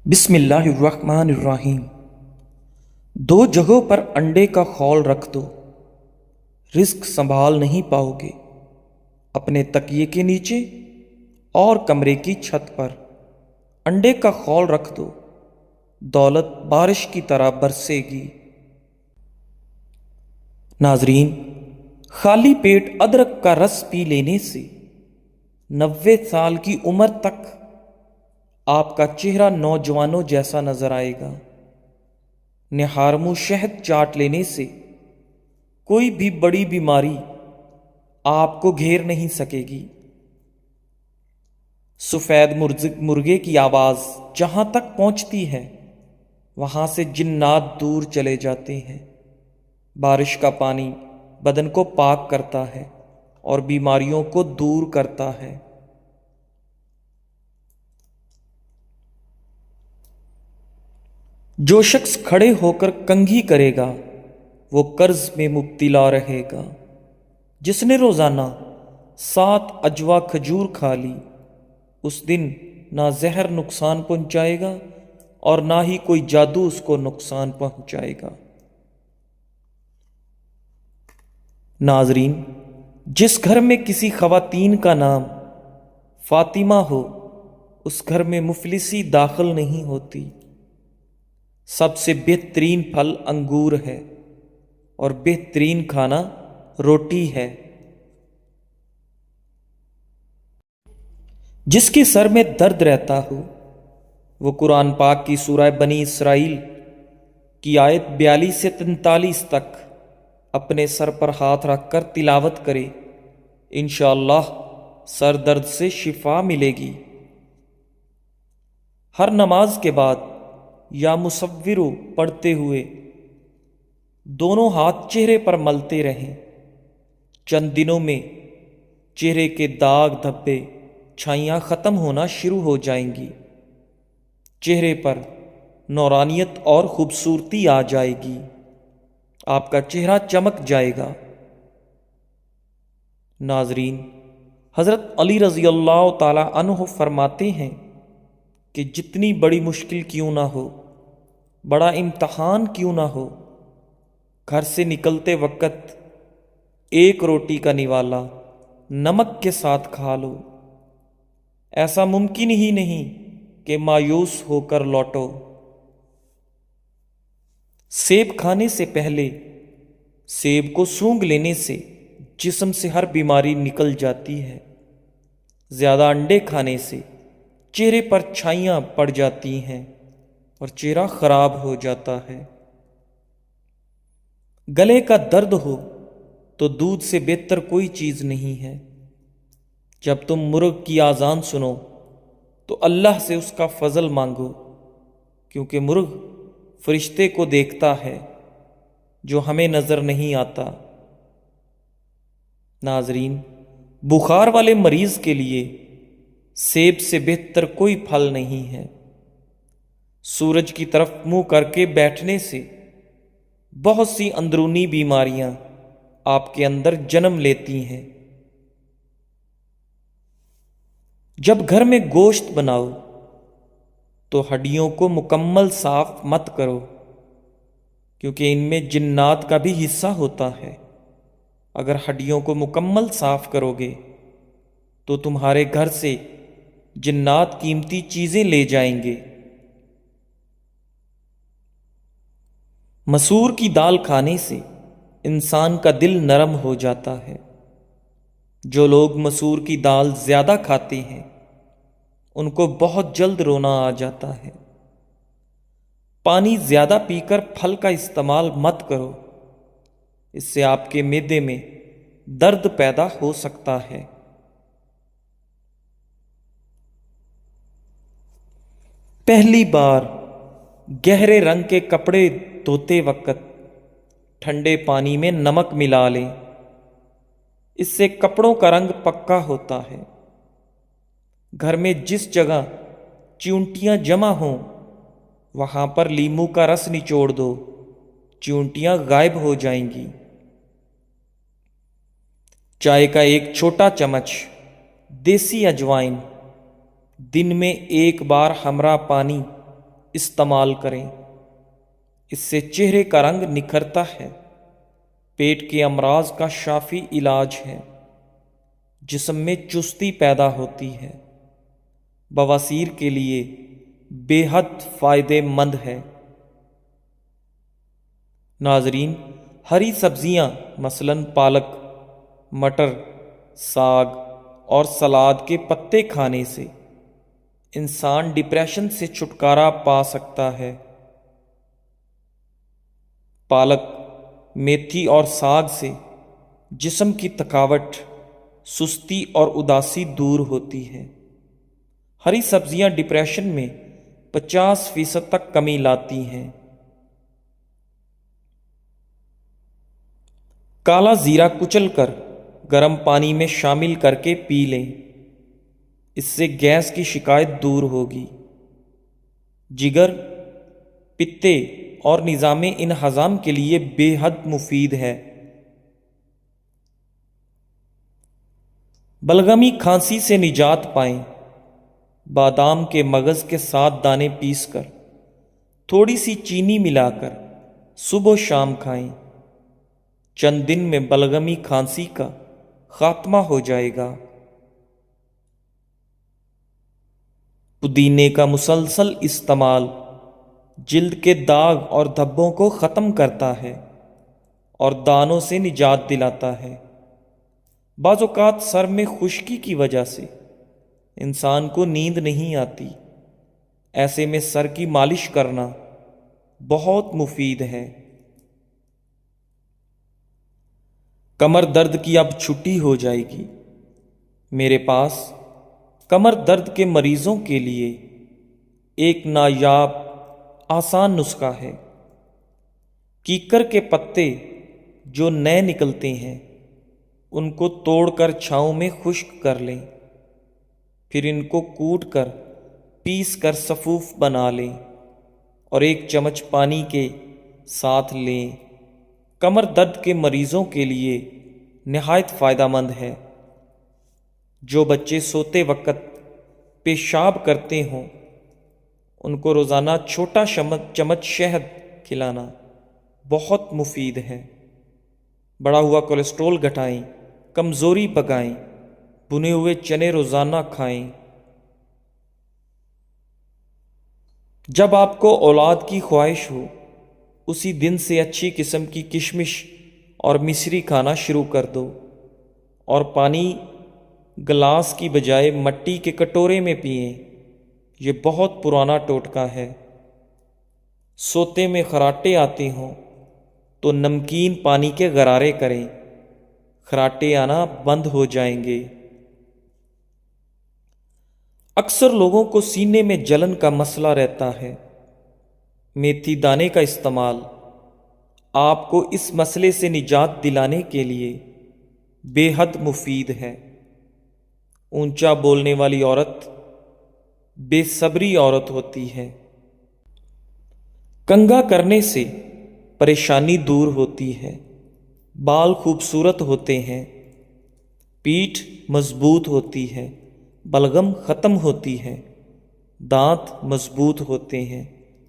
بسم اللہ الرحمن الرحیم۔ دو جگہوں پر انڈے کا خول رکھ دو، رزق سنبھال نہیں پاؤ گے۔ اپنے تکیے کے نیچے اور کمرے کی چھت پر انڈے کا خول رکھ دو، دولت بارش کی طرح برسے گی۔ ناظرین، خالی پیٹ ادرک کا رس پی لینے سے 90 سال کی عمر تک آپ کا چہرہ نوجوانوں جیسا نظر آئے گا۔ نہارمو شہد چاٹ لینے سے کوئی بھی بڑی بیماری آپ کو گھیر نہیں سکے گی۔ سفید مرغے کی آواز جہاں تک پہنچتی ہے وہاں سے جنات دور چلے جاتے ہیں۔ بارش کا پانی بدن کو پاک کرتا ہے اور بیماریوں کو دور کرتا ہے۔ جو شخص کھڑے ہو کر کنگھی کرے گا وہ قرض میں مبتلا رہے گا۔ جس نے روزانہ 7 اجوا کھجور کھا لی اس دن نہ زہر نقصان پہنچائے گا اور نہ ہی کوئی جادو اس کو نقصان پہنچائے گا۔ ناظرین، جس گھر میں کسی خواتین کا نام فاطمہ ہو اس گھر میں مفلسی داخل نہیں ہوتی۔ سب سے بہترین پھل انگور ہے اور بہترین کھانا روٹی ہے۔ جس کے سر میں درد رہتا ہو وہ قرآن پاک کی سورہ بنی اسرائیل کی آیت 42 سے 43 تک اپنے سر پر ہاتھ رکھ کر تلاوت کرے، انشاءاللہ سر درد سے شفا ملے گی۔ ہر نماز کے بعد یا مصورو پڑھتے ہوئے دونوں ہاتھ چہرے پر ملتے رہیں۔ چند دنوں میں چہرے کے داغ دھبے چھائیاں ختم ہونا شروع ہو جائیں گی، چہرے پر نورانیت اور خوبصورتی آ جائے گی، آپ کا چہرہ چمک جائے گا۔ ناظرین، حضرت علی رضی اللہ تعالی عنہ فرماتے ہیں کہ جتنی بڑی مشکل کیوں نہ ہو، بڑا امتحان کیوں نہ ہو، گھر سے نکلتے وقت ایک روٹی کا نوالا نمک کے ساتھ کھا لو۔ ایسا ممکن ہی نہیں کہ مایوس ہو کر لوٹو۔ سیب کھانے سے پہلے سیب کو سونگھ لینے سے جسم سے ہر بیماری نکل جاتی ہے۔ زیادہ انڈے کھانے سے چہرے پر چھائیاں پڑ جاتی ہیں اور چہرہ خراب ہو جاتا ہے۔ گلے کا درد ہو تو دودھ سے بہتر کوئی چیز نہیں ہے۔ جب تم مرغ کی آذان سنو تو اللہ سے اس کا فضل مانگو، کیونکہ مرغ فرشتے کو دیکھتا ہے جو ہمیں نظر نہیں آتا۔ ناظرین، بخار والے مریض کے لیے سیب سے بہتر کوئی پھل نہیں ہے۔ سورج کی طرف منہ کر کے بیٹھنے سے بہت سی اندرونی بیماریاں آپ کے اندر جنم لیتی ہیں۔ جب گھر میں گوشت بناؤ تو ہڈیوں کو مکمل صاف مت کرو، کیونکہ ان میں جنات کا بھی حصہ ہوتا ہے۔ اگر ہڈیوں کو مکمل صاف کرو گے تو تمہارے گھر سے جنات قیمتی چیزیں لے جائیں گے۔ مسور کی دال کھانے سے انسان کا دل نرم ہو جاتا ہے۔ جو لوگ مسور کی دال زیادہ کھاتے ہیں ان کو بہت جلد رونا آ جاتا ہے۔ پانی زیادہ پی کر پھل کا استعمال مت کرو، اس سے آپ کے معدے میں درد پیدا ہو سکتا ہے۔ پہلی بار گہرے رنگ کے کپڑے دھوتے وقت ٹھنڈے پانی میں نمک ملا لیں، اس سے کپڑوں کا رنگ پکا ہوتا ہے۔ گھر میں جس جگہ چیونٹیاں جمع ہوں وہاں پر لیموں کا رس نچوڑ دو، چیونٹیاں غائب ہو جائیں گی۔ چائے کا ایک چھوٹا چمچ دیسی اجوائن دن میں ایک بار ہمراہ پانی استعمال کریں، اس سے چہرے کا رنگ نکھرتا ہے، پیٹ کے امراض کا شافی علاج ہے، جسم میں چستی پیدا ہوتی ہے، بواسیر کے لیے بے حد فائدہ مند ہے۔ ناظرین، ہری سبزیاں مثلاً پالک، مٹر، ساگ اور سلاد کے پتے کھانے سے انسان ڈپریشن سے چھٹکارا پا سکتا ہے۔ پالک، میتھی اور ساگ سے جسم کی تھکاوٹ، سستی اور اداسی دور ہوتی ہے۔ ہری سبزیاں ڈپریشن میں 50% تک کمی لاتی ہیں۔ کالا زیرہ کچل کر گرم پانی میں شامل کر کے پی لیں، اس سے گیس کی شکایت دور ہوگی۔ جگر، پتے اور نظام انہضام کے لیے بے حد مفید ہے۔ بلغمی کھانسی سے نجات پائیں، بادام کے مغز کے ساتھ دانے پیس کر تھوڑی سی چینی ملا کر صبح و شام کھائیں، چند دن میں بلغمی کھانسی کا خاتمہ ہو جائے گا۔ پودینے کا مسلسل استعمال جلد کے داغ اور دھبوں کو ختم کرتا ہے اور دانوں سے نجات دلاتا ہے۔ بعض اوقات سر میں خشکی کی وجہ سے انسان کو نیند نہیں آتی، ایسے میں سر کی مالش کرنا بہت مفید ہے۔ کمر درد کی اب چھٹی ہو جائے گی۔ میرے پاس کمر درد کے مریضوں کے لیے ایک نایاب آسان نسخہ ہے۔ کیکر کے پتے جو نئے نکلتے ہیں ان کو توڑ کر چھاؤں میں خشک کر لیں، پھر ان کو کوٹ کر پیس کر سفوف بنا لیں اور 1 چمچ پانی کے ساتھ لیں۔ کمر درد کے مریضوں کے لیے نہایت فائدہ مند ہے۔ جو بچے سوتے وقت پیشاب کرتے ہوں ان کو روزانہ چھوٹا چمچ شہد کھلانا بہت مفید ہے۔ بڑھا ہوا کولیسٹرول گھٹائیں، کمزوری بھگائیں، بھنے ہوئے چنے روزانہ کھائیں۔ جب آپ کو اولاد کی خواہش ہو اسی دن سے اچھی قسم کی کشمش اور مصری کھانا شروع کر دو، اور پانی گلاس کی بجائے مٹی کے کٹورے میں پئیں۔ یہ بہت پرانا ٹوٹکا ہے۔ سوتے میں خراٹے آتے ہوں تو نمکین پانی کے غرارے کریں، خراٹے آنا بند ہو جائیں گے۔ اکثر لوگوں کو سینے میں جلن کا مسئلہ رہتا ہے۔ میتھی دانے کا استعمال آپ کو اس مسئلے سے نجات دلانے کے لیے بے حد مفید ہے۔ اونچا بولنے والی عورت بے صبری عورت ہوتی ہے۔ کنگھا کرنے سے پریشانی دور ہوتی ہے، بال خوبصورت ہوتے ہیں، پیٹھ مضبوط ہوتی ہے، بلغم ختم ہوتی ہے، دانت مضبوط ہوتے ہیں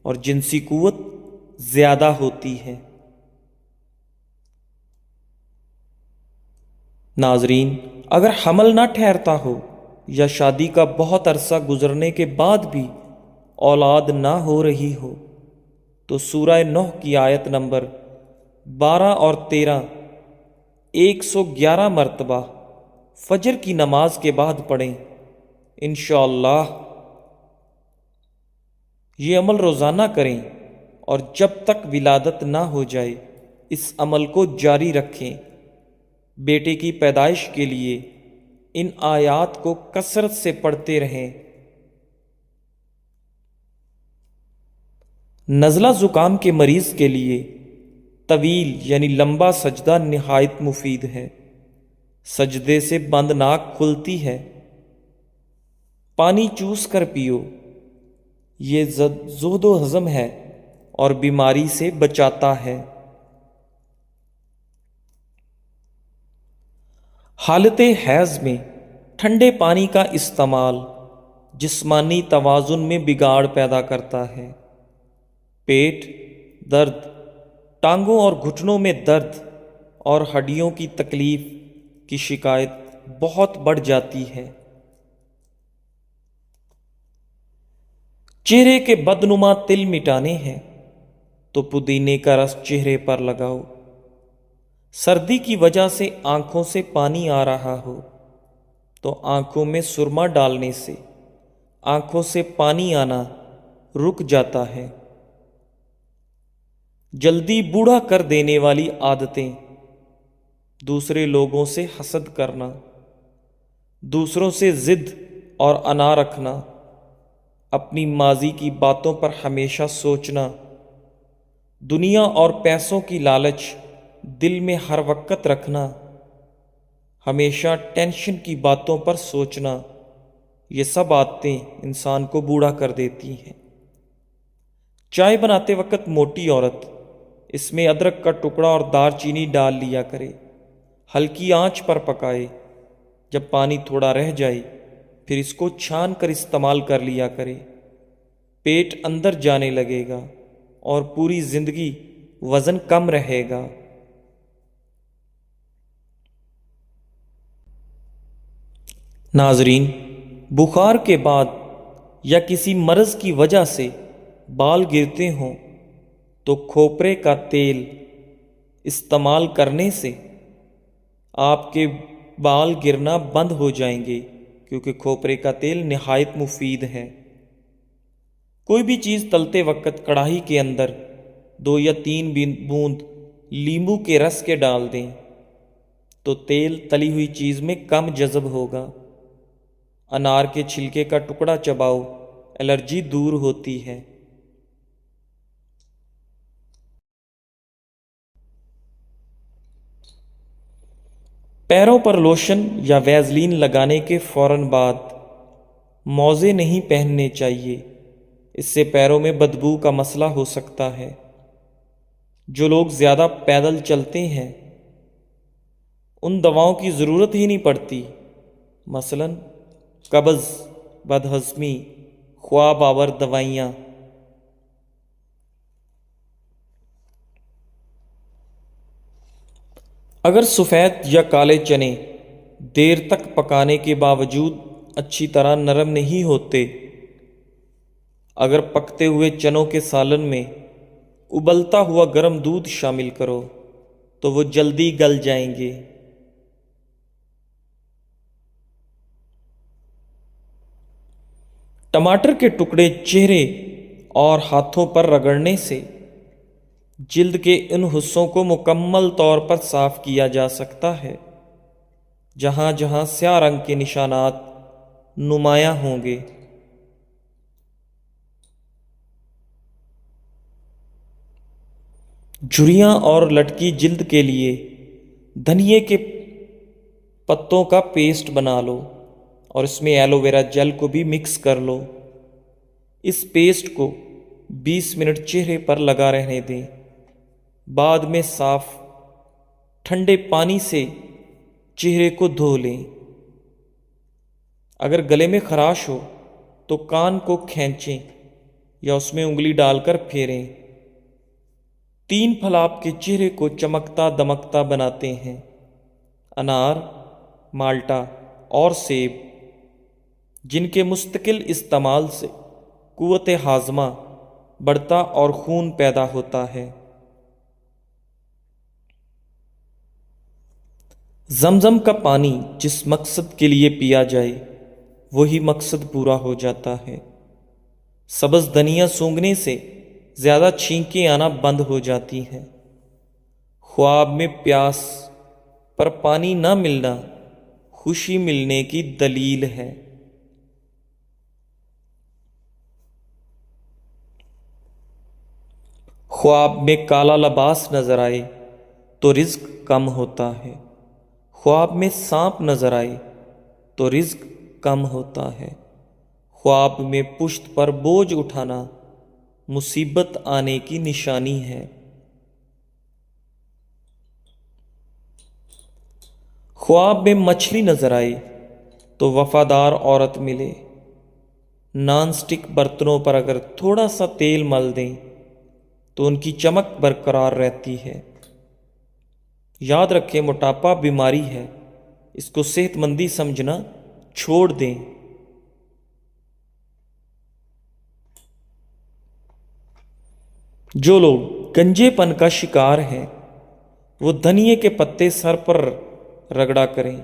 اور جنسی قوت زیادہ ہوتی ہے۔ ناظرین، اگر حمل نہ ٹھہرتا ہو یا شادی کا بہت عرصہ گزرنے کے بعد بھی اولاد نہ ہو رہی ہو تو سورہ نوح کی آیت نمبر 12 اور 13 111 مرتبہ فجر کی نماز کے بعد پڑھیں۔ انشاءاللہ یہ عمل روزانہ کریں اور جب تک ولادت نہ ہو جائے اس عمل کو جاری رکھیں۔ بیٹے کی پیدائش کے لیے ان آیات کو کثرت سے پڑھتے رہیں۔ نزلہ زکام کے مریض کے لیے طویل یعنی لمبا سجدہ نہایت مفید ہے۔ سجدے سے بند ناک کھلتی ہے۔ پانی چوس کر پیو، یہ زہد و ہضم ہے اور بیماری سے بچاتا ہے۔ حالت حیض میں ٹھنڈے پانی کا استعمال جسمانی توازن میں بگاڑ پیدا کرتا ہے۔ پیٹ درد، ٹانگوں اور گھٹنوں میں درد اور ہڈیوں کی تکلیف کی شکایت بہت بڑھ جاتی ہے۔ چہرے کے بدنما تل مٹانے ہیں تو پودینے کا رس چہرے پر لگاؤ۔ سردی کی وجہ سے آنکھوں سے پانی آ رہا ہو تو آنکھوں میں سرما ڈالنے سے آنکھوں سے پانی آنا رک جاتا ہے۔ جلدی بوڑھا کر دینے والی عادتیں، دوسرے لوگوں سے حسد کرنا، دوسروں سے ضد اور انا رکھنا، اپنی ماضی کی باتوں پر ہمیشہ سوچنا، دنیا اور پیسوں کی لالچ دل میں ہر وقت رکھنا، ہمیشہ ٹینشن کی باتوں پر سوچنا، یہ سب عادتیں انسان کو بوڑھا کر دیتی ہیں۔ چائے بناتے وقت موٹی عورت اس میں ادرک کا ٹکڑا اور دار چینی ڈال لیا کرے، ہلکی آنچ پر پکائے، جب پانی تھوڑا رہ جائے پھر اس کو چھان کر استعمال کر لیا کرے، پیٹ اندر جانے لگے گا اور پوری زندگی وزن کم رہے گا۔ ناظرین، بخار کے بعد یا کسی مرض کی وجہ سے بال گرتے ہوں تو کھوپرے کا تیل استعمال کرنے سے آپ کے بال گرنا بند ہو جائیں گے، کیونکہ کھوپرے کا تیل نہایت مفید ہے۔ کوئی بھی چیز تلتے وقت کڑاہی کے اندر 2 یا 3 بوند لیمبو کے رس کے ڈال دیں تو تیل تلی ہوئی چیز میں کم جذب ہوگا۔ انار کے چھلکے کا ٹکڑا چباؤ، الرجی دور ہوتی ہے۔ پیروں پر لوشن یا ویزلین لگانے کے فوراً بعد موزے نہیں پہننے چاہیے، اس سے پیروں میں بدبو کا مسئلہ ہو سکتا ہے۔ جو لوگ زیادہ پیدل چلتے ہیں ان دواؤں کی ضرورت ہی نہیں پڑتی، مثلاً قبض، بدہضمی، خواب آور دوائیاں۔ اگر سفید یا کالے چنے دیر تک پکانے کے باوجود اچھی طرح نرم نہیں ہوتے، اگر پکتے ہوئے چنوں کے سالن میں ابلتا ہوا گرم دودھ شامل کرو تو وہ جلدی گل جائیں گے۔ ٹماٹر کے ٹکڑے چہرے اور ہاتھوں پر رگڑنے سے جلد کے ان حصوں کو مکمل طور پر صاف کیا جا سکتا ہے جہاں جہاں سیاہ رنگ کے نشانات نمایاں ہوں گے۔ جھریاں اور لٹکی جلد کے لیے دھنیے کے پتوں کا پیسٹ بنا لو اور اس میں ایلو ویرا جیل کو بھی مکس کر لو۔ اس پیسٹ کو 20 منٹ چہرے پر لگا رہنے دیں، بعد میں صاف ٹھنڈے پانی سے چہرے کو دھو لیں۔ اگر گلے میں خراش ہو تو کان کو کھینچیں یا اس میں انگلی ڈال کر پھیریں۔ 3 پھل آپ کے چہرے کو چمکتا دمکتا بناتے ہیں: انار، مالٹا اور سیب، جن کے مستقل استعمال سے قوت ہاضمہ بڑھتا اور خون پیدا ہوتا ہے۔ زمزم کا پانی جس مقصد کے لیے پیا جائے وہی مقصد پورا ہو جاتا ہے۔ سبز دھنیا سونگھنے سے زیادہ چھینکیں آنا بند ہو جاتی ہیں۔ خواب میں پیاس پر پانی نہ ملنا خوشی ملنے کی دلیل ہے۔ خواب میں کالا لباس نظر آئے تو رزق کم ہوتا ہے، خواب میں سانپ نظر آئے تو رزق کم ہوتا ہے، خواب میں پشت پر بوجھ اٹھانا مصیبت آنے کی نشانی ہے۔ خواب میں مچھلی نظر آئے تو وفادار عورت ملے۔ نان سٹک برتنوں پر اگر تھوڑا سا تیل مل دیں تو ان کی چمک برقرار رہتی ہے۔ یاد رکھیں موٹاپا بیماری ہے، اس کو صحت مندی سمجھنا چھوڑ دیں۔ جو لوگ گنجے پن کا شکار ہیں وہ دھنیے کے پتے سر پر رگڑا کریں،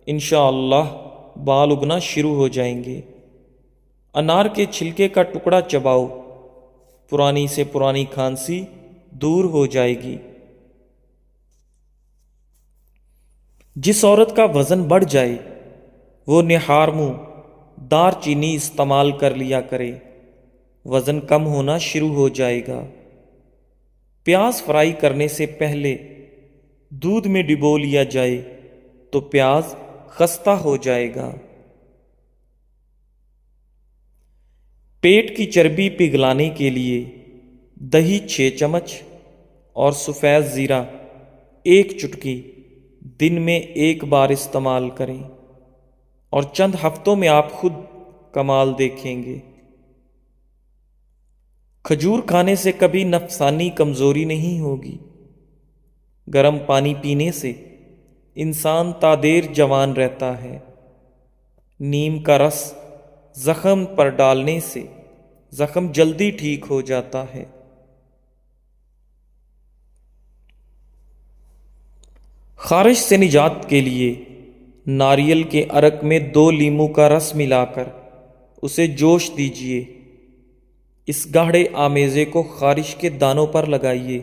انشاءاللہ بال اگنا شروع ہو جائیں گے۔ انار کے چھلکے کا ٹکڑا چباؤ، پرانی سے پرانی کھانسی دور ہو جائے گی۔ جس عورت کا وزن بڑھ جائے وہ نہار منہ دار چینی استعمال کر لیا کرے، وزن کم ہونا شروع ہو جائے گا۔ پیاز فرائی کرنے سے پہلے دودھ میں ڈبو لیا جائے تو پیاز خستہ ہو جائے گا۔ پیٹ کی چربی پگھلانے کے لیے دہی 6 چمچ اور سفید زیرہ 1 چٹکی دن میں 1 بار استعمال کریں، اور چند ہفتوں میں آپ خود کمال دیکھیں گے۔ کھجور کھانے سے کبھی نفسانی کمزوری نہیں ہوگی۔ گرم پانی پینے سے انسان تا دیر جوان رہتا ہے۔ نیم کا رس زخم پر ڈالنے سے زخم جلدی ٹھیک ہو جاتا ہے۔ خارش سے نجات کے لیے ناریل کے عرق میں 2 لیموں کا رس ملا کر اسے جوش دیجیے۔ اس گاڑھے آمیزے کو خارش کے دانوں پر لگائیے،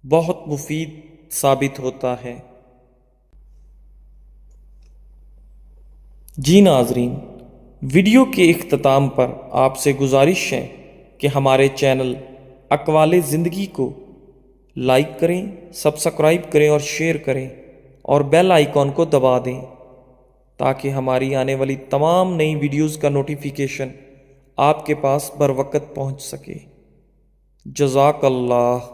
بہت مفید ثابت ہوتا ہے۔ جی ناظرین، ویڈیو کے اختتام پر آپ سے گزارش ہے کہ ہمارے چینل اقوال زندگی کو لائک کریں، سبسکرائب کریں اور شیئر کریں، اور بیل آئیکن کو دبا دیں تاکہ ہماری آنے والی تمام نئی ویڈیوز کا نوٹیفیکیشن آپ کے پاس بر وقت پہنچ سکے۔ جزاک اللہ۔